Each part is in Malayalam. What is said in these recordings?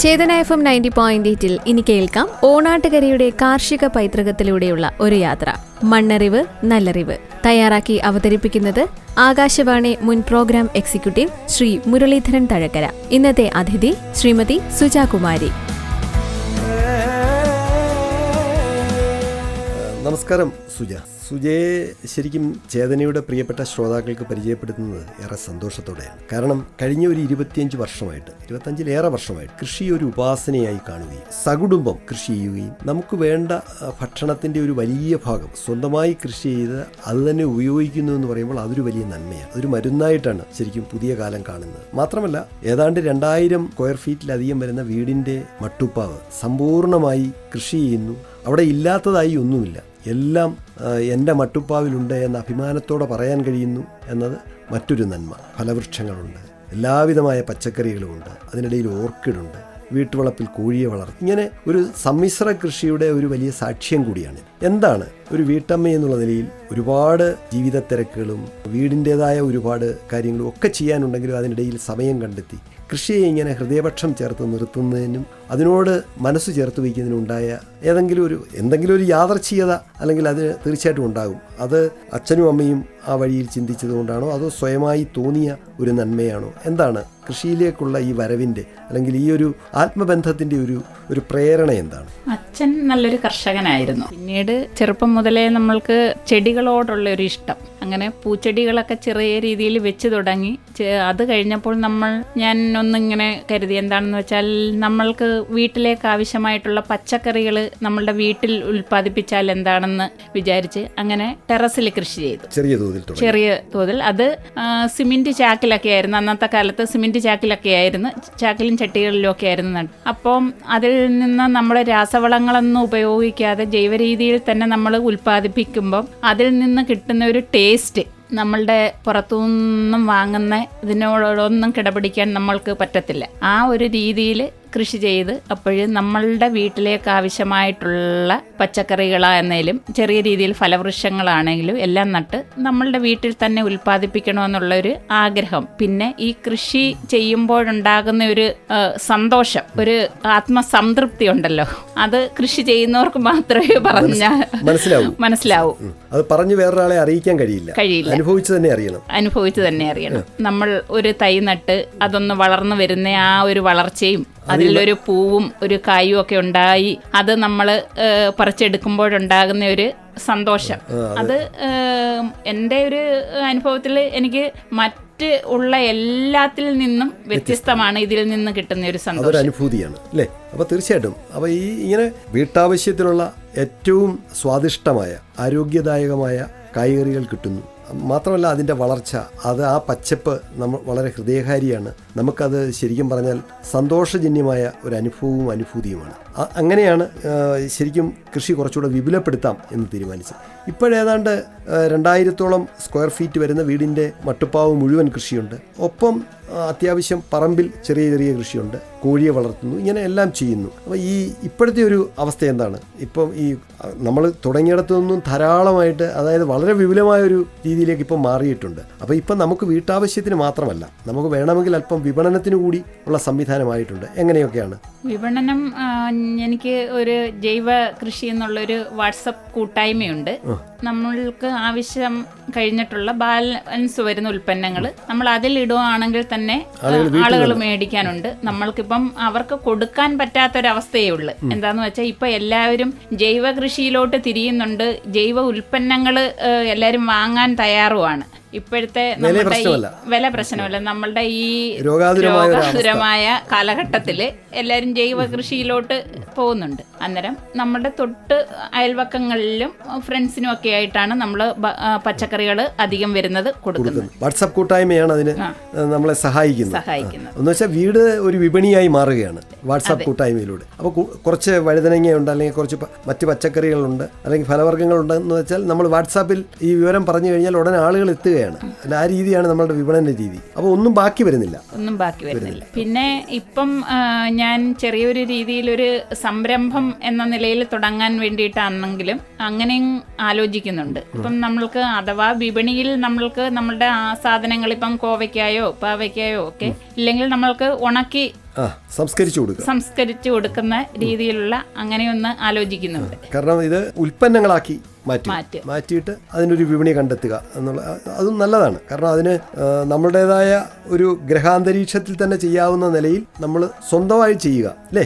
ചേതന FM 90.8 ഇനി കേൾക്കാം ഓണാട്ടുകരയുടെ കാർഷിക പൈതൃകത്തിലൂടെയുള്ള ഒരു യാത്ര. മണ്ണറിവ് നല്ലറിവ് തയ്യാറാക്കി അവതരിപ്പിക്കുന്നത് ആകാശവാണി മുൻ പ്രോഗ്രാം എക്സിക്യൂട്ടീവ് ശ്രീ മുരളീധരൻ തഴക്കര. ഇന്നത്തെ അതിഥി ശ്രീമതി സുജാകുമാരി. നമസ്കാരം സുജയെ ശരിക്കും ചേതനയുടെ പ്രിയപ്പെട്ട ശ്രോതാക്കൾക്ക് പരിചയപ്പെടുത്തുന്നത് ഏറെ സന്തോഷത്തോടെയാണ്. കാരണം കഴിഞ്ഞ ഒരു 25-ലേറെ വർഷമായിട്ട് കൃഷി ഒരു ഉപാസനയായി കാണുകയും സകുടുംബം കൃഷി ചെയ്യുകയും നമുക്ക് വേണ്ട ഭക്ഷണത്തിൻ്റെ ഒരു വലിയ ഭാഗം സ്വന്തമായി കൃഷി ചെയ്ത് അത് തന്നെ ഉപയോഗിക്കുന്നു എന്ന് പറയുമ്പോൾ അതൊരു വലിയ നന്മയാണ്. അതൊരു മരുന്നായിട്ടാണ് ശരിക്കും പുതിയ കാലം കാണുന്നത്. മാത്രമല്ല ഏതാണ്ട് 2000 സ്ക്വയർ ഫീറ്റിലധികം വരുന്ന വീടിൻ്റെ മട്ടുപ്പാവ് സമ്പൂർണ്ണമായി കൃഷി ചെയ്യുന്നു. അവിടെ ഇല്ലാത്തതായി ഒന്നുമില്ല, എല്ലാം എൻ്റെ മട്ടുപ്പാവിലുണ്ട് എന്ന അഭിമാനത്തോടെ പറയാൻ കഴിയുന്നു എന്നത് മറ്റൊരു നന്മ. ഫലവൃക്ഷങ്ങളുണ്ട്, എല്ലാവിധമായ പച്ചക്കറികളുമുണ്ട്, അതിനിടയിൽ ഓർക്കിഡുണ്ട്, വീട്ടുവളപ്പിൽ കോഴിയെ വളർത്തും. ഇങ്ങനെ ഒരു സമ്മിശ്ര കൃഷിയുടെ ഒരു വലിയ സാക്ഷ്യം കൂടിയാണ്. എന്താണ് ഒരു വീട്ടമ്മ എന്നുള്ള നിലയിൽ ഒരുപാട് ജീവിത തിരക്കുകളും വീടിൻ്റെതായ ഒരുപാട് കാര്യങ്ങളും ഒക്കെ ചെയ്യാനുണ്ടെങ്കിലും അതിനിടയിൽ സമയം കണ്ടെത്തി കൃഷിയെ ഇങ്ങനെ ഹൃദയപക്ഷം ചേർത്ത് നിർത്തുന്നതിനും അതിനോട് മനസ്സ് ചേർത്ത് വയ്ക്കുന്നതിനുണ്ടായ എന്തെങ്കിലും ഒരു യാദർച്ഛികത അല്ലെങ്കിൽ അത് തീർച്ചയായിട്ടും ഉണ്ടാകും. അത് അച്ഛനും അമ്മയും ആ വഴിയിൽ ചിന്തിച്ചതുകൊണ്ടാണോ അതോ സ്വയമായി തോന്നിയ ഒരു നന്മയാണോ? എന്താണ് കൃഷിയിലേക്കുള്ള ഈ വരവിൻ്റെ അല്ലെങ്കിൽ ഈ ഒരു ആത്മബന്ധത്തിൻ്റെ ഒരു പ്രേരണ എന്താണ്? അച്ഛൻ നല്ലൊരു കർഷകനായിരുന്നു. പിന്നീട് ചെറുപ്പം മുതലേ നമ്മൾക്ക് ചെടികളോടുള്ള ഒരു ഇഷ്ടം, അങ്ങനെ പൂച്ചെടികളൊക്കെ ചെറിയ രീതിയിൽ വെച്ച് തുടങ്ങി. അത് കഴിഞ്ഞപ്പോൾ ഞാൻ ഒന്നിങ്ങനെ കരുതി, എന്താണെന്ന് വെച്ചാൽ നമ്മൾക്ക് വീട്ടിലേക്ക് ആവശ്യമായിട്ടുള്ള പച്ചക്കറികൾ നമ്മളുടെ വീട്ടിൽ ഉൽപ്പാദിപ്പിച്ചാൽ എന്താണെന്ന് വിചാരിച്ച് അങ്ങനെ ടെറസിൽ കൃഷി ചെയ്തു. ചെറിയ തോതിൽ അത് സിമെന്റ് ചാക്കിലൊക്കെ ആയിരുന്നു. അന്നത്തെ കാലത്ത് സിമെന്റ് ചാക്കിലൊക്കെ ആയിരുന്നു, ചാക്കിലും ചട്ടികളിലും ഒക്കെ ആയിരുന്നു. അപ്പം അതിൽ നിന്ന് നമ്മൾ രാസവളങ്ങളൊന്നും ഉപയോഗിക്കാതെ ജൈവ രീതിയിൽ തന്നെ നമ്മൾ ഉൽപ്പാദിപ്പിക്കുമ്പം അതിൽ നിന്ന് കിട്ടുന്ന ഒരു ടേസ്റ്റ് നമ്മളുടെ പുറത്തുനിന്നും വാങ്ങുന്ന ഇതിനോടൊന്നും കിടപിടിക്കാൻ നമ്മൾക്ക് പറ്റത്തില്ല. ആ ഒരു രീതിയിൽ കൃഷി ചെയ്ത് അപ്പോഴും നമ്മളുടെ വീട്ടിലേക്ക് ആവശ്യമായിട്ടുള്ള പച്ചക്കറികളാണെങ്കിലും ചെറിയ രീതിയിൽ ഫലവൃക്ഷങ്ങളാണെങ്കിലും എല്ലാം നട്ട് നമ്മളുടെ വീട്ടിൽ തന്നെ ഉൽപ്പാദിപ്പിക്കണമെന്നുള്ളൊരു ആഗ്രഹം. പിന്നെ ഈ കൃഷി ചെയ്യുമ്പോഴുണ്ടാകുന്ന ഒരു സന്തോഷം, ഒരു ആത്മസംതൃപ്തി ഉണ്ടല്ലോ, അത് കൃഷി ചെയ്യുന്നവർക്ക് മാത്രമേ മനസ്സിലാവൂ. അത് പറഞ്ഞു വേറൊരാളെ അറിയിക്കാൻ കഴിയില്ല. അനുഭവിച്ചു തന്നെ അറിയണം. നമ്മൾ ഒരു തൈ നട്ട് അതൊന്ന് വളർന്നു വരുന്ന ആ ഒരു വളർച്ചയും അതിലൊരു പൂവും ഒരു കായും ഒക്കെ ഉണ്ടായി അത് നമ്മൾ പറിച്ചെടുക്കുമ്പോഴുണ്ടാകുന്ന ഒരു സന്തോഷം, അത് എൻ്റെ ഒരു അനുഭവത്തിൽ എനിക്ക് ഉള്ള എല്ലാത്തിൽ നിന്നും വ്യത്യസ്തമാണ്. ഇതിൽ നിന്ന് കിട്ടുന്ന ഒരു സന്തോഷം, അതൊരു അനുഭൂതിയാണ് അല്ലേ? അപ്പോൾ തീർച്ചയായിട്ടും അപ്പോൾ ഇങ്ങനെ വീട്ടാവശ്യത്തിനുള്ള ഏറ്റവും സ്വാദിഷ്ടമായ ആരോഗ്യദായകമായ കായ്കറികൾ കിട്ടുന്നു. മാത്രമല്ല അതിൻ്റെ വളർച്ച, അത് ആ പച്ചപ്പ് നമ്മൾ വളരെ ഹൃദയകാരിയാണ്. നമുക്കത് ശരിക്കും പറഞ്ഞാൽ സന്തോഷജന്യമായ ഒരു അനുഭൂതിയുമാണ്. അങ്ങനെയാണ് ശരിക്കും കൃഷി കുറച്ചുകൂടെ വിപുലപ്പെടുത്താം എന്ന് തീരുമാനിച്ചത്. ഇപ്പോഴേതാണ്ട് 2000-ഓളം സ്ക്വയർ ഫീറ്റ് വരുന്ന വീടിൻ്റെ മട്ടുപ്പാവ് മുഴുവൻ കൃഷിയുണ്ട്. ഒപ്പം അത്യാവശ്യം പറമ്പിൽ ചെറിയ ചെറിയ കൃഷിയുണ്ട്, കോഴിയെ വളർത്തുന്നു, ഇങ്ങനെ എല്ലാം ചെയ്യുന്നു. അപ്പോൾ ഇപ്പോഴത്തെ ഒരു അവസ്ഥ എന്താണ്? ഇപ്പം ഈ നമ്മൾ തുടങ്ങിയിടത്തു നിന്നും ധാരാളമായിട്ട്, അതായത് വളരെ വിപുലമായ ഒരു രീതിയിലേക്ക് ഇപ്പം മാറിയിട്ടുണ്ട്. അപ്പോൾ ഇപ്പം നമുക്ക് വീട്ടാവശ്യത്തിന് മാത്രമല്ല, നമുക്ക് വേണമെങ്കിൽ അല്പം വിപണനത്തിന് കൂടി ഉള്ള സംവിധാനമായിട്ടുണ്ട്. എങ്ങനെയൊക്കെയാണ് വിപണനം? എനിക്ക് ഒരു ജൈവ കൃഷി എന്നുള്ളൊരു വാട്സപ്പ് കൂട്ടായ്മയുണ്ട്. നമ്മൾക്ക് ആവശ്യം കഴിഞ്ഞിട്ടുള്ള ബാലൻസ് വരുന്ന ഉൽപ്പന്നങ്ങൾ നമ്മൾ അതിലിടുകയാണെങ്കിൽ തന്നെ ആളുകൾ മേടിക്കാനുണ്ട്. നമ്മൾക്കിപ്പം അവർക്ക് കൊടുക്കാൻ പറ്റാത്തൊരവസ്ഥയേ ഉള്ളൂ. എന്താന്ന് വെച്ചാൽ ഇപ്പം എല്ലാവരും ജൈവ കൃഷിയിലോട്ട് തിരിയുന്നുണ്ട്. ജൈവ ഉൽപ്പന്നങ്ങൾ എല്ലാവരും വാങ്ങാൻ തയ്യാറുമാണ്. ഇപ്പോഴത്തെ വില പ്രശ്നമല്ല, നമ്മളുടെ ഈ രോഗാതുരമായ കാലഘട്ടത്തിൽ എല്ലാവരും ജൈവ കൃഷിയിലോട്ട് പോകുന്നുണ്ട്. അന്നേരം നമ്മുടെ തൊട്ട് അയൽവക്കങ്ങളിലും ഫ്രണ്ട്സിനും ഒക്കെ ആയിട്ടാണ് നമ്മൾ പച്ചക്കറികൾ അധികം വരുന്നത് കൊടുക്കുന്നത്. വാട്സാപ്പ് കൂട്ടായ്മയാണ് അതിന് നമ്മളെ സഹായിക്കുന്നത്. എന്ന് വെച്ചാൽ വീട് ഒരു വിപണിയായി മാറുകയാണ് വാട്സാപ്പ് കൂട്ടായ്മയിലൂടെ. അപ്പോൾ കുറച്ച് വഴുതനങ്ങയുണ്ട്, അല്ലെങ്കിൽ കുറച്ച് മറ്റ് പച്ചക്കറികളുണ്ട്, അല്ലെങ്കിൽ ഫലവർഗ്ഗങ്ങളുണ്ട് എന്ന് വെച്ചാൽ നമ്മൾ വാട്സാപ്പിൽ ഈ വിവരം പറഞ്ഞു കഴിഞ്ഞാൽ ഉടനെ ആളുകൾ എത്തുക. മാറുകയാണ്. അല്ല, ആ രീതിയാണ് നമ്മളുടെ വിപണന രീതി. അപ്പോൾ ഒന്നും ബാക്കി വരുന്നില്ല. പിന്നെ ഇപ്പം ഞാൻ ചെറിയൊരു രീതിയിലൊരു സംരംഭം എന്ന നിലയിൽ തുടങ്ങാൻ വേണ്ടിയിട്ടാണെങ്കിലും അങ്ങനെയും ആലോചിക്കുന്നുണ്ട്. ഇപ്പം നമ്മൾക്ക് അഥവാ വിപണിയിൽ നമ്മൾക്ക് നമ്മളുടെ ആ സാധനങ്ങൾ ഇപ്പം കോവയ്ക്കായോ പാവയ്ക്കായോ ഒക്കെ ഇല്ലെങ്കിൽ നമ്മൾക്ക് ഉണക്കി സംസ്കരിച്ചു കൊടുക്കുന്ന രീതിയിലുള്ള അങ്ങനെയൊന്ന് ആലോചിക്കുന്നുണ്ട്. കാരണം ഇത് ഉൽപ്പന്നങ്ങളാക്കി മാറ്റിയിട്ട് അതിനൊരു വിപണി കണ്ടെത്തുക എന്നുള്ള അതും നല്ലതാണ്. കാരണം അതിന് നമ്മുടേതായ ഒരു ഗ്രഹാന്തരീക്ഷത്തിൽ തന്നെ ചെയ്യാവുന്ന നിലയിൽ നമ്മൾ സ്വന്തമായി ചെയ്യുക അല്ലേ,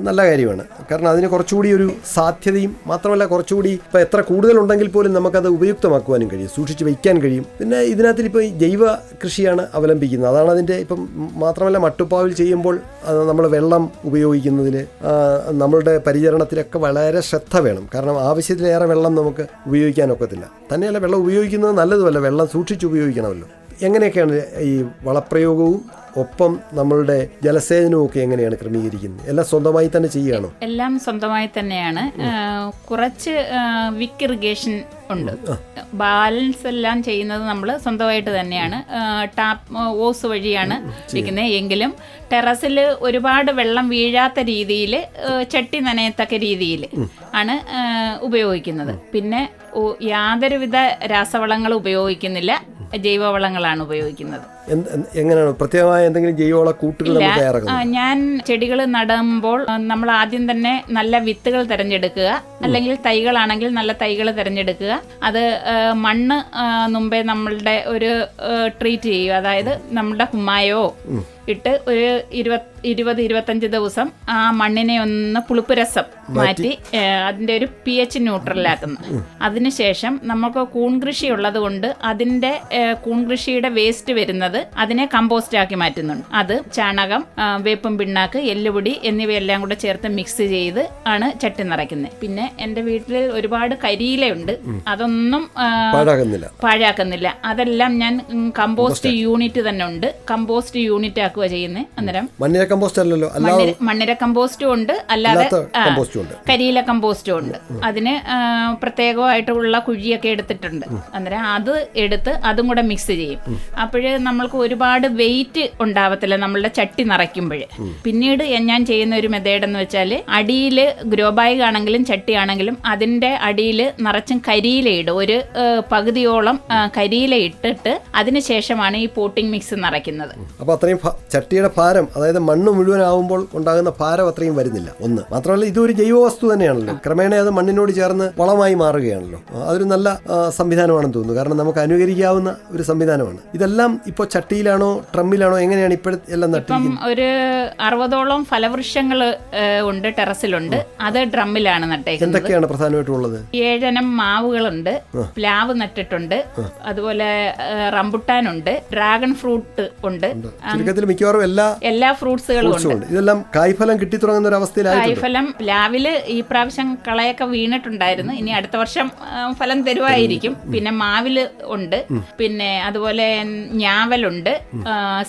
നല്ല കാര്യമാണ്. കാരണം അതിന് കുറച്ചുകൂടി ഒരു സാധ്യതയും മാത്രമല്ല കുറച്ചുകൂടി ഇപ്പം എത്ര കൂടുതലുണ്ടെങ്കിൽ പോലും നമുക്കത് ഉപയുക്തമാക്കുവാനും കഴിയും, സൂക്ഷിച്ച് വയ്ക്കാൻ കഴിയും. പിന്നെ ഇതിനകത്തിൽ ഇപ്പോൾ ജൈവ കൃഷിയാണ് അവലംബിക്കുന്നത്. അതാണ് അതിൻ്റെ ഇപ്പം മാത്രമല്ല മട്ടുപ്പാവിൽ ചെയ്യുമ്പോൾ നമ്മൾ വെള്ളം ഉപയോഗിക്കുന്നതിൽ നമ്മളുടെ പരിചരണത്തിലൊക്കെ വളരെ ശ്രദ്ധ വേണം. കാരണം ആവശ്യത്തിലേറെ വെള്ളം നമുക്ക് ഉപയോഗിക്കാനൊക്കത്തില്ല. തന്നെയല്ല, വെള്ളം ഉപയോഗിക്കുന്നത് നല്ലതുമല്ല, വെള്ളം സൂക്ഷിച്ച് ഉപയോഗിക്കണമല്ലോ. എങ്ങനെയൊക്കെയാണ് ഈ വളപ്രയോഗവും ഒപ്പം നമ്മളുടെ ജലസേചനവും ഒക്കെ എങ്ങനെയാണ് ക്രമീകരിക്കുന്നത്? എല്ലാം സ്വന്തമായി തന്നെ ചെയ്യുകയാണോ? എല്ലാം സ്വന്തമായി തന്നെയാണ്. കുറച്ച് വിക്ക് ഇറിഗേഷൻ ഉണ്ട്. ബാലൻസ് എല്ലാം ചെയ്യുന്നത് നമ്മൾ സ്വന്തമായിട്ട് തന്നെയാണ്. ടാപ്പ് ഓസ് വഴിയാണ് ഇരിക്കുന്നത്. എങ്കിലും ടെറസിൽ ഒരുപാട് വെള്ളം വീഴാത്ത രീതിയിൽ ചട്ടി നനയത്തക്ക രീതിയിൽ ആണ് ഉപയോഗിക്കുന്നത്. പിന്നെ യാതൊരുവിധ രാസവളങ്ങളും ഉപയോഗിക്കുന്നില്ല, ജൈവവളങ്ങളാണ് ഉപയോഗിക്കുന്നത്. എങ്ങനെയാണ് പ്രത്യേകമായ എന്തെങ്കിലും ജൈവവള കൂട്ടുകൾ തയ്യാറാക്കുന്നത്? ഞാൻ ചെടികൾ നടുമ്പോൾ നമ്മൾ ആദ്യം തന്നെ നല്ല വിത്തുകൾ തിരഞ്ഞെടുക്കുക, അല്ലെങ്കിൽ തൈകളാണെങ്കിൽ നല്ല തൈകൾ തിരഞ്ഞെടുക്കുക. അത് മണ്ണ് മുമ്പേ നമ്മളുടെ ഒരു ട്രീറ്റ് ചെയ്യുക. അതായത് നമ്മുടെ കുമ്മായോ ഇട്ട് ഒരു 20-25 ദിവസം ആ മണ്ണിനെ ഒന്ന് പുളിപ്പ് രസം മാറ്റി അതിൻ്റെ ഒരു pH ന്യൂട്രലാക്കുന്നു. അതിനുശേഷം നമുക്ക് കൂൺകൃഷി ഉള്ളത് കൊണ്ട് അതിൻ്റെ കൂൺകൃഷിയുടെ വേസ്റ്റ് വരുന്നത് അതിനെ കമ്പോസ്റ്റ് ആക്കി മാറ്റുന്നുണ്ട്. അത് ചാണകം, വേപ്പും പിണ്ണാക്ക്, എല്ലുപൊടി എന്നിവയെല്ലാം കൂടെ ചേർത്ത് മിക്സ് ചെയ്ത് ആണ് ചട്ടി നിറയ്ക്കുന്നത്. പിന്നെ എൻ്റെ വീട്ടിൽ ഒരുപാട് കരിയിലയുണ്ട്, അതൊന്നും പാഴാക്കുന്നില്ല. അതെല്ലാം ഞാൻ കമ്പോസ്റ്റ് യൂണിറ്റ് തന്നെ ഉണ്ട്, കമ്പോസ്റ്റ് യൂണിറ്റ് ആക്കുക ചെയ്യുന്നത്. അന്നേരം മണ്ണിര കമ്പോസ്റ്റും ഉണ്ട്, അല്ലാതെ കരിയില കമ്പോസ്റ്റും ഉണ്ട്. അതിന് പ്രത്യേകമായിട്ടുള്ള കുഴിയൊക്കെ എടുത്തിട്ടുണ്ട്. അന്നേരം അത് എടുത്ത് അതും കൂടെ മിക്സ് ചെയ്യും. അപ്പോഴ് നമ്മൾക്ക് ഒരുപാട് വെയിറ്റ് ഉണ്ടാവത്തില്ല നമ്മളുടെ ചട്ടി നിറയ്ക്കുമ്പോൾ. പിന്നീട് ഞാൻ ചെയ്യുന്ന ഒരു മെത്തേഡ് എന്ന് വെച്ചാൽ അടിയിൽ ഗ്രോ ബാഗ് ആണെങ്കിലും ചട്ടി ആണെങ്കിലും അതിന്റെ അടിയിൽ നിറച്ചും കരിയില ഇടും. ഒരു പകുതിയോളം കരിയില ഇട്ടിട്ട് അതിനുശേഷമാണ് ഈ പോട്ടിംഗ് മിക്സ് നിറയ്ക്കുന്നത്. അപ്പോൾ അത്രയും ചട്ടിയുടെ ഭാരം, അതായത് മണ്ണ് മുഴുവനാവുമ്പോൾ ഉണ്ടാകുന്ന ഭാരം അത്രയും വരുന്നില്ല. ഒന്ന് മാത്രമല്ല, ഇതൊരു ജൈവ വസ്തു തന്നെയാണല്ലോ. ക്രമേണ അത് മണ്ണിനോട് ചേർന്ന് വളമായി മാറുകയാണല്ലോ. അതൊരു നല്ല സംവിധാനമാണെന്ന് തോന്നുന്നു. കാരണം നമുക്ക് അനുകരിക്കാവുന്ന ഒരു സംവിധാനമാണ്. ഇതെല്ലാം ഇപ്പോൾ ചട്ടിയിലാണോ ഡ്രമ്മിലാണോ എങ്ങനെയാണ് ഇപ്പോഴെല്ലാം നട്ടിരിക്കുന്നത്? ഒരു 60ഓളം ഫലവൃക്ഷങ്ങൾ ഉണ്ട്, ടെറസിലുണ്ട്. അത് ഡ്രമ്മിലാണ് നട്ടേക്കുന്നത്. എന്തൊക്കെയാണ് പ്രധാനമായിട്ടുള്ളത്? 7 ഇനം മാവുകളുണ്ട്, പ്ലാവ് നട്ടിട്ടുണ്ട്, അതുപോലെ റംബുട്ടാനുണ്ട്, ഡ്രാഗൺ ഫ്രൂട്ട് ഉണ്ട്. മിക്കവാറും എല്ലാ ഫ്രൂട്ട്സുകളും ഉണ്ട്. ഇതെല്ലാം കായ്ഫലം കിട്ടി തുടങ്ങുന്ന ഒരു അവസ്ഥയിലായി. കായ്ഫലം പ്ലാവില് ഈ പ്രാവശ്യം കളയൊക്കെ വീണിട്ടുണ്ടായിരുന്നു. ഇനി അടുത്ത വർഷം ഫലം തരുവായിരിക്കും. പിന്നെ മാവില് ഉണ്ട്, പിന്നെ അതുപോലെ ഞാവലുണ്ട്,